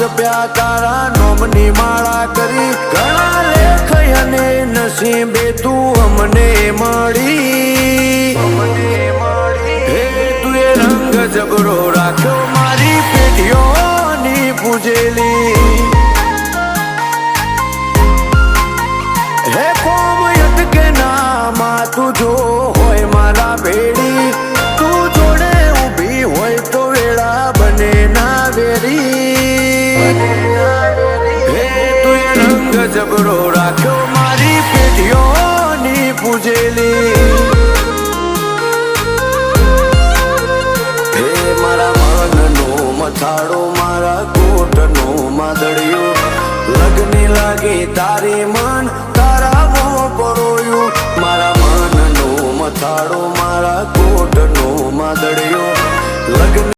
જપ્યા તારા નોમની માળા કરી ઘણા લેખ અને નસીબે તું અમને મળી હે તું એ રંગ જબરો રાખ્યો મારી પેઢીઓની પૂજેલી હે કોમયત કે નામાં તું જો હોય મારા ભેડી તું જોડે ઊભી હોય તો વેળા બને ના વેરી હે તું એ રંગ જબરો રાખ્યો મારી પેઢીઓની પૂજેલી હે મારા મનનો મથાળો મારા કોટનો માદળિયો લગની લાગી તારી મન તારા મોં પરોયું મારા મનનો મથાળો મારા કોટનો માદળિયો